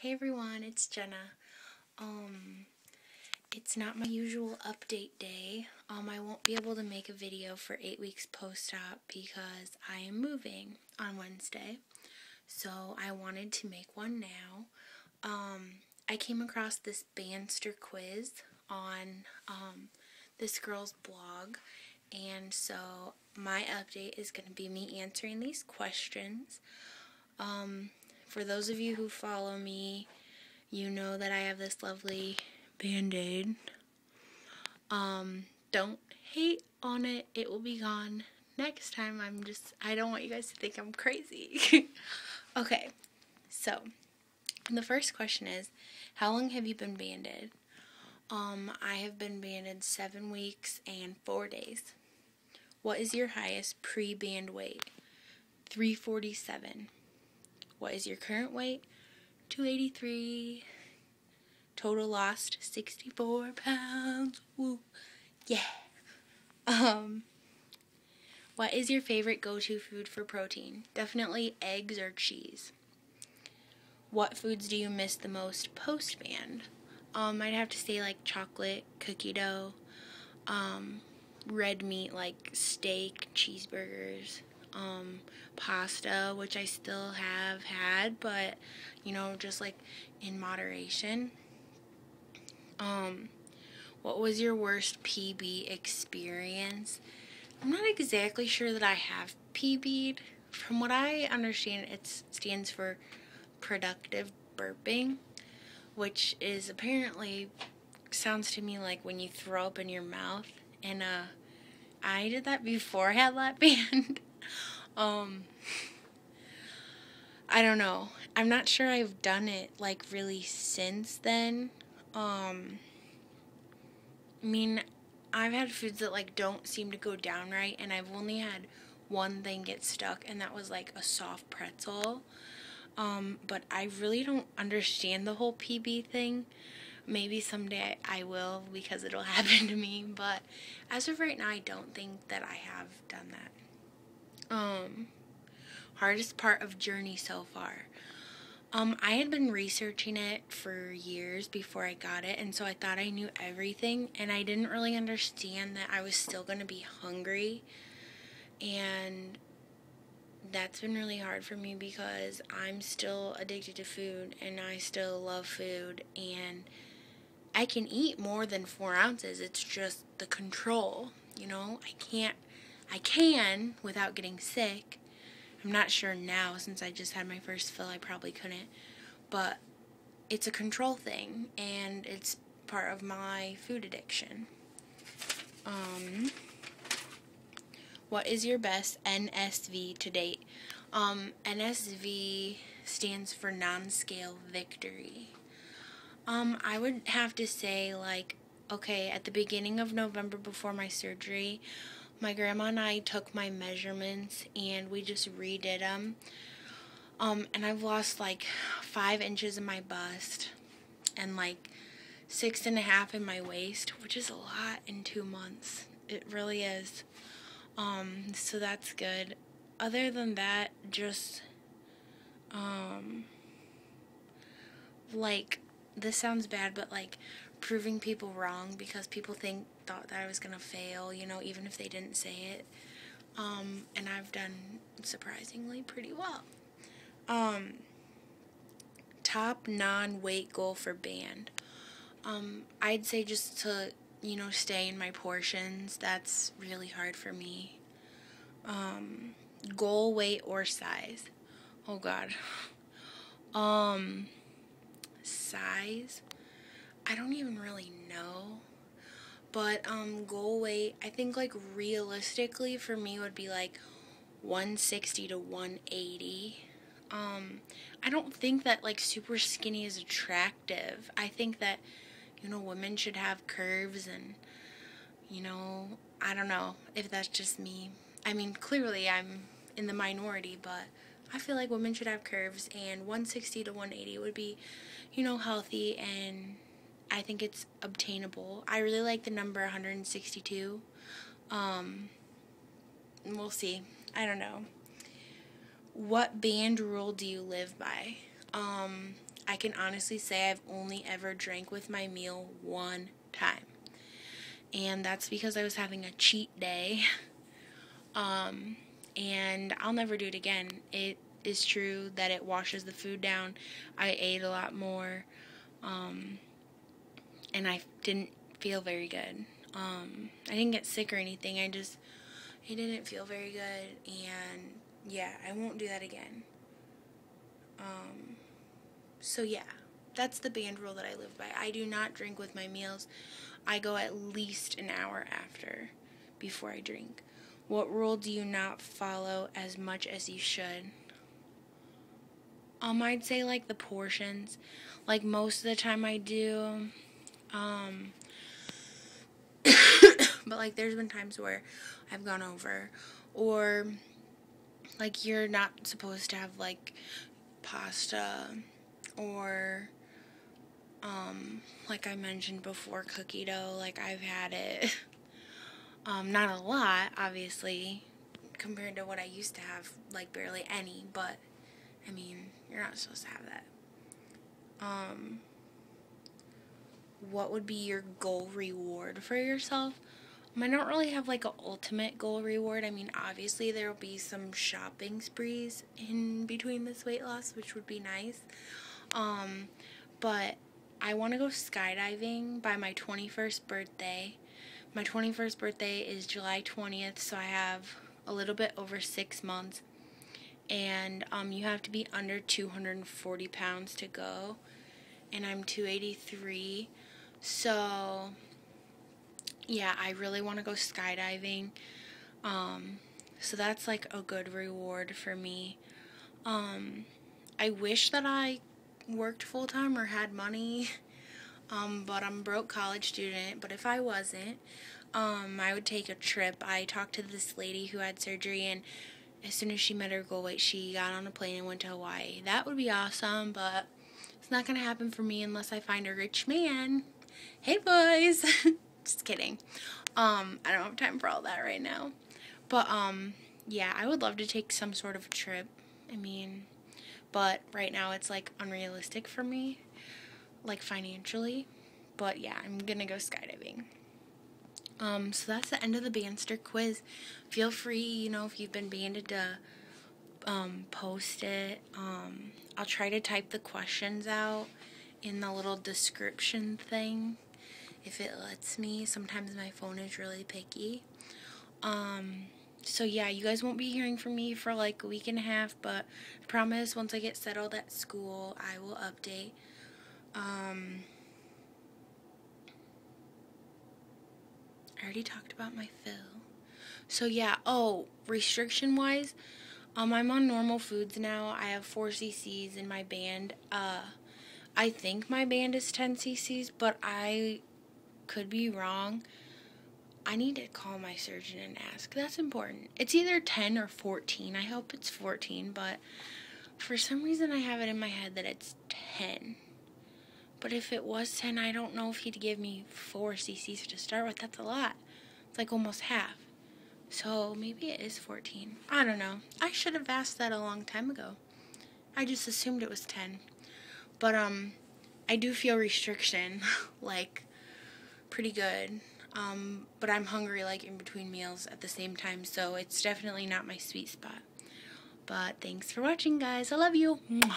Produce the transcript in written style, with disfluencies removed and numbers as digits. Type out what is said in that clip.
Hey everyone, it's Jenna. It's not my usual update day. I won't be able to make a video for 8 weeks post-op because I am moving on Wednesday. So I wanted to make one now. I came across this Bandster Quiz on this girl's blog, and so my update is going to be me answering these questions. For those of you who follow me, you know that I have this lovely Band-Aid. Don't hate on it. It will be gone next time. I don't want you guys to think I'm crazy. Okay, so the first question is, how long have you been banded? I have been banded 7 weeks and 4 days. What is your highest pre-band weight? 347. What is your current weight? 283. Total lost 64 pounds. Woo. Yeah. What is your favorite go-to food for protein? Definitely eggs or cheese. What foods do you miss the most post-band? I'd have to say like chocolate, cookie dough, red meat like steak, cheeseburgers, pasta, which I still have had, but, just like in moderation. What was your worst PB experience? I'm not exactly sure that I have PB'd. From what I understand, it stands for productive burping, which is apparently, sounds to me like when you throw up in your mouth, and I did that before I had Lapband. I don't know. I'm not sure I've done it like really since then. I've had foods that like don't seem to go down right, and I've only had one thing get stuck, and that was like a soft pretzel. But I really don't understand the whole PB thing. Maybe someday I will, because it'll happen to me, but as of right now, I don't think that I have done that. Hardest part of journey so far. I had been researching it for years before I got it, and so I thought I knew everything, and I didn't really understand that I was still going to be hungry, and that's been really hard for me because I'm still addicted to food, and I still love food, and I can eat more than 4 ounces. It's just the control, I can without getting sick. I'm not sure now, since I just had my first fill, I probably couldn't, but it's a control thing, and it's part of my food addiction. What is your best NSV to date? NSV stands for non-scale victory. I would have to say, at the beginning of November before my surgery, my grandma and I took my measurements, and we just redid them. And I've lost 5 inches in my bust, and 6.5 in my waist, which is a lot in 2 months. It really is. So that's good. Other than that, just, this sounds bad, but proving people wrong, because people thought that I was gonna fail, even if they didn't say it. And I've done surprisingly pretty well. Top non-weight goal for band. I'd say just to, stay in my portions. That's really hard for me. Goal weight or size. Oh God. Size, I don't even really know, but goal weight, I think realistically for me would be 160 to 180. I don't think that super skinny is attractive. I think that women should have curves, and I don't know if that's just me. Clearly I'm in the minority, but I feel like women should have curves, and 160 to 180 would be, healthy, and I think it's obtainable. I really like the number 162. We'll see. I don't know. What band rule do you live by? I can honestly say I've only ever drank with my meal one time. And that's because I was having a cheat day. And I'll never do it again. It is true that it washes the food down. I ate a lot more. And I didn't feel very good. I didn't get sick or anything. It didn't feel very good. And yeah, I won't do that again. So yeah, that's the band rule that I live by. I do not drink with my meals. I go at least an hour after before I drink. What rule do you not follow as much as you should? I'd say like the portions. Like most of the time I do. But like there's been times where I've gone over, or like you're not supposed to have like pasta, or like I mentioned before, cookie dough. Like I've had it. Not a lot, obviously, compared to what I used to have, like barely any, but I mean, you're not supposed to have that. What would be your goal reward for yourself? I don't really have like an ultimate goal reward. I mean, obviously there will be some shopping sprees in between this weight loss, which would be nice. But I want to go skydiving by my 21st birthday. My 21st birthday is July 20th, so I have a little bit over 6 months. And you have to be under 240 pounds to go. And I'm 283. So yeah, I really want to go skydiving. So that's like a good reward for me. I wish that I worked full-time or had money, but I'm a broke college student. But if I wasn't, I would take a trip. I talked to this lady who had surgery, and as soon as she met her goal weight, she got on a plane and went to Hawaii. That would be awesome, but it's not going to happen for me unless I find a rich man. Hey, boys! Just kidding. I don't have time for all that right now. But, yeah, I would love to take some sort of trip. I mean, but right now it's, like, unrealistic for me, like, financially. But, yeah, I'm gonna go skydiving. So that's the end of the Bandster Quiz. Feel free, if you've been banded to, post it. I'll try to type the questions out in the little description thing, if it lets me. Sometimes my phone is really picky. So yeah, you guys won't be hearing from me for like a week and a half, but I promise once I get settled at school, I will update. I already talked about my fill. So yeah, restriction wise, I'm on normal foods now. I have 4 cc's in my band. I think my band is 10 cc's, but I could be wrong. I need to call my surgeon and ask. That's important. It's either 10 or 14. I hope it's 14, but for some reason I have it in my head that it's 10. But if it was 10, I don't know if he'd give me 4 cc's to start with. That's a lot. It's like almost half. So maybe it is 14. I don't know. I should have asked that a long time ago. I just assumed it was 10. But I do feel restriction, like, pretty good. But I'm hungry, like, in between meals at the same time, so it's definitely not my sweet spot. But thanks for watching, guys. I love you. Mwah.